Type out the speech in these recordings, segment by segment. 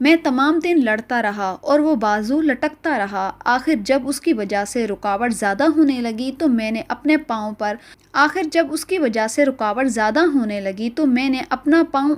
میں تمام دن لڑتا رہا اور وہ بازو لٹکتا رہا۔ آخر جب اس کی وجہ سے رکاوٹ زیادہ ہونے لگی تو میں نے اپنے پاؤں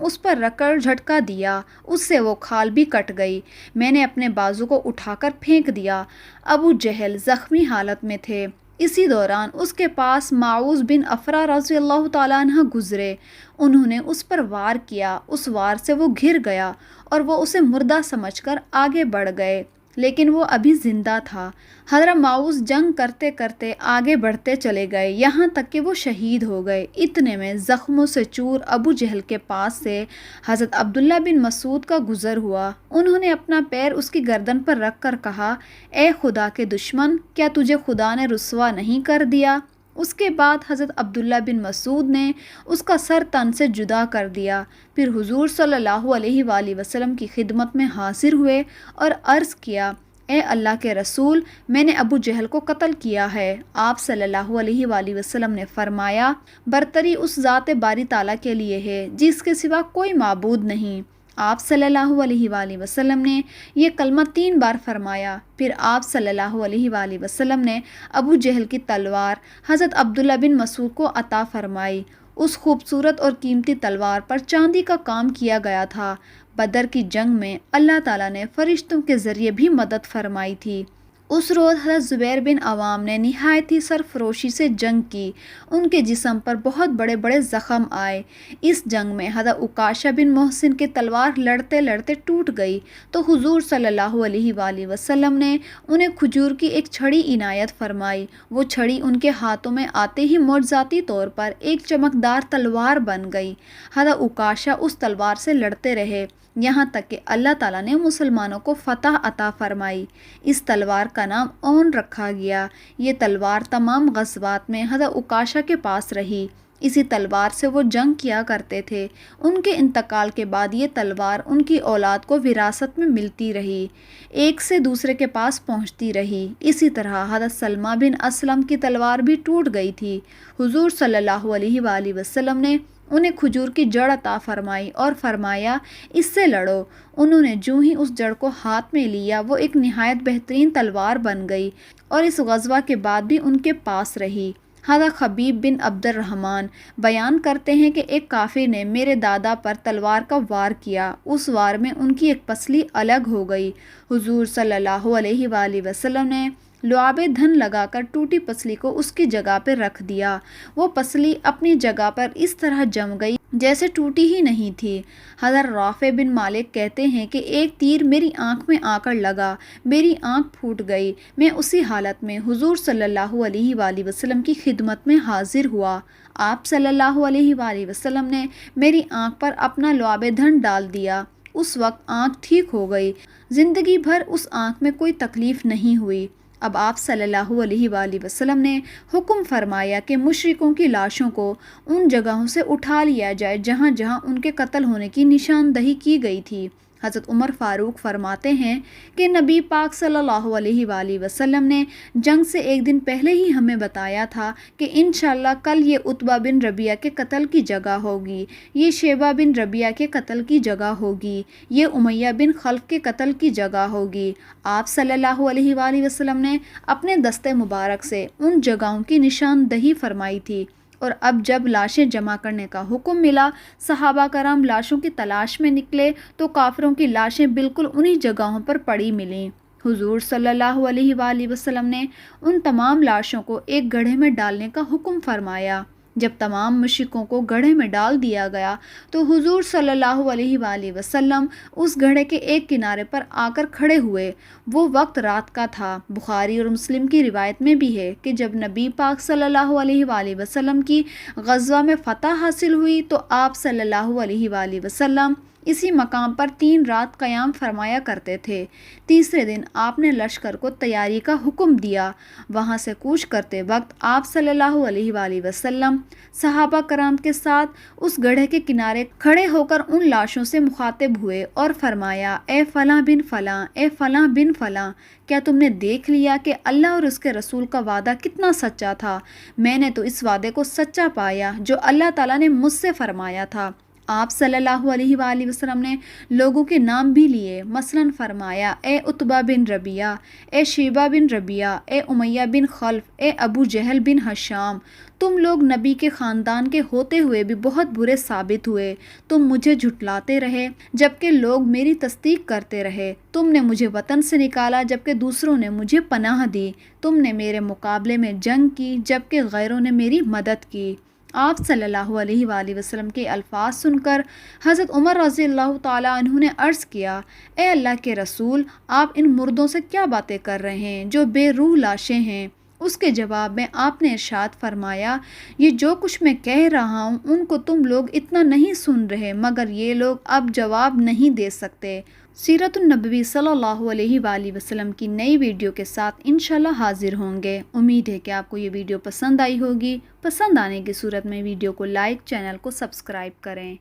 اس پر رکھ کر جھٹکا دیا، اس سے وہ کھال بھی کٹ گئی۔ میں نے اپنے بازو کو اٹھا کر پھینک دیا۔ ابو جہل زخمی حالت میں تھے۔ اسی دوران اس کے پاس معوذ بن افرا رضی اللہ تعالیٰ عنہ گزرے۔ انہوں نے اس پر وار کیا، اس وار سے وہ گر گیا اور وہ اسے مردہ سمجھ کر آگے بڑھ گئے، لیکن وہ ابھی زندہ تھا۔ حضرت معوذ جنگ کرتے کرتے آگے بڑھتے چلے گئے، یہاں تک کہ وہ شہید ہو گئے۔ اتنے میں زخموں سے چور ابو جہل کے پاس سے حضرت عبداللہ بن مسعود کا گزر ہوا۔ انہوں نے اپنا پیر اس کی گردن پر رکھ کر کہا، اے خدا کے دشمن، کیا تجھے خدا نے رسوا نہیں کر دیا؟ اس کے بعد حضرت عبداللہ بن مسعود نے اس کا سر تن سے جدا کر دیا۔ پھر حضور صلی اللہ علیہ وآلہ وسلم کی خدمت میں حاضر ہوئے اور عرض کیا، اے اللہ کے رسول، میں نے ابو جہل کو قتل کیا ہے۔ آپ صلی اللہ علیہ وآلہ وسلم نے فرمایا، برتری اس ذات باری تعالیٰ کے لیے ہے جس کے سوا کوئی معبود نہیں۔ آپ صلی اللہ علیہ وآلہ وسلم نے یہ کلمہ 3 بار فرمایا۔ پھر آپ صلی اللہ علیہ وآلہ وسلم نے ابو جہل کی تلوار حضرت عبداللہ بن مسعود کو عطا فرمائی۔ اس خوبصورت اور قیمتی تلوار پر چاندی کا کام کیا گیا تھا۔ بدر کی جنگ میں اللہ تعالیٰ نے فرشتوں کے ذریعے بھی مدد فرمائی تھی۔ اس روز حضرت زبیر بن عوام نے نہایت ہی سرفروشی سے جنگ کی۔ ان کے جسم پر بہت بڑے بڑے زخم آئے۔ اس جنگ میں حضرت عکاشہ بن محسن کی تلوار لڑتے لڑتے ٹوٹ گئی تو حضور صلی اللہ علیہ وآلہ وسلم نے انہیں کھجور کی ایک چھڑی عنایت فرمائی۔ وہ چھڑی ان کے ہاتھوں میں آتے ہی معجزاتی طور پر ایک چمکدار تلوار بن گئی۔ حضرت عکاشہ اس تلوار سے لڑتے رہے یہاں تک کہ اللہ تعالیٰ نے مسلمانوں کو فتح عطا فرمائی۔ اس تلوار کا نام اون رکھا گیا۔ یہ تلوار تمام غزوات میں حضرت عکاشہ کے پاس رہی۔ اسی تلوار سے وہ جنگ کیا کرتے تھے۔ ان کے انتقال کے بعد یہ تلوار ان کی اولاد کو وراثت میں ملتی رہی، ایک سے دوسرے کے پاس پہنچتی رہی۔ اسی طرح حضرت سلمہ بن اسلم کی تلوار بھی ٹوٹ گئی تھی۔ حضور صلی اللہ علیہ وآلہ وسلم نے انہیں کھجور کی جڑ عطا فرمائی اور فرمایا، اس سے لڑو۔ انہوں نے جو ہی اس جڑ کو ہاتھ میں لیا، وہ ایک نہایت بہترین تلوار بن گئی اور اس غزوہ کے بعد بھی ان کے پاس رہی۔ حضرت خبیب بن عبد الرحمن بیان کرتے ہیں کہ ایک کافر نے میرے دادا پر تلوار کا وار کیا۔ اس وار میں ان کی ایک پسلی الگ ہو گئی۔ حضور صلی اللہ علیہ وآلہ وسلم نے لعاب دھن لگا کر ٹوٹی پسلی کو اس کی جگہ پہ رکھ دیا۔ وہ پسلی اپنی جگہ پر اس طرح جم گئی جیسے ٹوٹی ہی نہیں تھی۔ حضرت رافع بن مالک کہتے ہیں کہ ایک تیر میری آنکھ میں آ کر لگا، میری آنکھ پھوٹ گئی۔ میں اسی حالت میں حضور صلی اللہ علیہ وآلہ وسلم کی خدمت میں حاضر ہوا۔ آپ صلی اللہ علیہ وآلہ وسلم نے میری آنکھ پر اپنا لعاب دھن ڈال دیا۔ اس وقت آنکھ ٹھیک ہو گئی۔ زندگی بھر اس آنکھ میں کوئی تکلیف نہیں ہوئی۔ اب آپ صلی اللہ علیہ وآلہ وسلم نے حکم فرمایا کہ مشرکوں کی لاشوں کو ان جگہوں سے اٹھا لیا جائے جہاں جہاں ان کے قتل ہونے کی نشاندہی کی گئی تھی۔ حضرت عمر فاروق فرماتے ہیں کہ نبی پاک صلی اللہ علیہ وآلہ وسلم نے جنگ سے ایک دن پہلے ہی ہمیں بتایا تھا کہ انشاءاللہ کل یہ عتبہ بن ربیعہ کے قتل کی جگہ ہوگی، یہ شیبہ بن ربیعہ کے قتل کی جگہ ہوگی، یہ امیہ بن خلف کے قتل کی جگہ ہوگی۔ آپ صلی اللہ علیہ وآلہ وسلم نے اپنے دست مبارک سے ان جگہوں کی نشاندہی فرمائی تھی۔ اور اب جب لاشیں جمع کرنے کا حکم ملا، صحابہ کرام لاشوں کی تلاش میں نکلے تو کافروں کی لاشیں بالکل انہی جگہوں پر پڑی ملیں۔ حضور صلی اللہ علیہ وآلہ وسلم نے ان تمام لاشوں کو ایک گڑھے میں ڈالنے کا حکم فرمایا۔ جب تمام مشرکوں کو گڑھے میں ڈال دیا گیا تو حضور صلی اللہ علیہ وآلہ وسلم اس گڑھے کے ایک کنارے پر آ کر کھڑے ہوئے۔ وہ وقت رات کا تھا۔ بخاری اور مسلم کی روایت میں بھی ہے کہ جب نبی پاک صلی اللہ علیہ وآلہ وسلم کی غزوہ میں فتح حاصل ہوئی تو آپ صلی اللہ علیہ وآلہ وسلم اسی مقام پر 3 رات قیام فرمایا کرتے تھے۔ تیسرے دن آپ نے لشکر کو تیاری کا حکم دیا۔ وہاں سے کوچ کرتے وقت آپ صلی اللہ علیہ وآلہ وسلم صحابہ کرام کے ساتھ اس گڑھے کے کنارے کھڑے ہو کر ان لاشوں سے مخاطب ہوئے اور فرمایا، اے فلاں بن فلاں، اے فلاں بن فلاں، کیا تم نے دیکھ لیا کہ اللہ اور اس کے رسول کا وعدہ کتنا سچا تھا؟ میں نے تو اس وعدے کو سچا پایا جو اللہ تعالیٰ نے مجھ سے فرمایا تھا۔ آپ صلی اللہ علیہ وآلہ وسلم نے لوگوں کے نام بھی لیے، مثلاً فرمایا اے عتبہ بن ربیعہ، اے شیبہ بن ربیعہ، اے امیہ بن خلف، اے ابو جہل بن ہشام، تم لوگ نبی کے خاندان کے ہوتے ہوئے بھی بہت برے ثابت ہوئے، تم مجھے جھٹلاتے رہے جبکہ لوگ میری تصدیق کرتے رہے، تم نے مجھے وطن سے نکالا جبکہ دوسروں نے مجھے پناہ دی، تم نے میرے مقابلے میں جنگ کی جبکہ غیروں نے میری مدد کی۔ آپ صلی اللہ علیہ وآلہ وسلم کے الفاظ سن کر حضرت عمر رضی اللہ تعالیٰ عنہ نے عرض کیا، اے اللہ کے رسول، آپ ان مردوں سے کیا باتیں کر رہے ہیں جو بے روح لاشیں ہیں؟ اس کے جواب میں آپ نے ارشاد فرمایا، یہ جو کچھ میں کہہ رہا ہوں ان کو تم لوگ اتنا نہیں سن رہے، مگر یہ لوگ اب جواب نہیں دے سکتے۔ سیرت النبوی صلی اللہ علیہ وآلہ وسلم کی نئی ویڈیو کے ساتھ انشاءاللہ حاضر ہوں گے۔ امید ہے کہ آپ کو یہ ویڈیو پسند آئی ہوگی۔ پسند آنے کی صورت میں ویڈیو کو لائک، چینل کو سبسکرائب کریں۔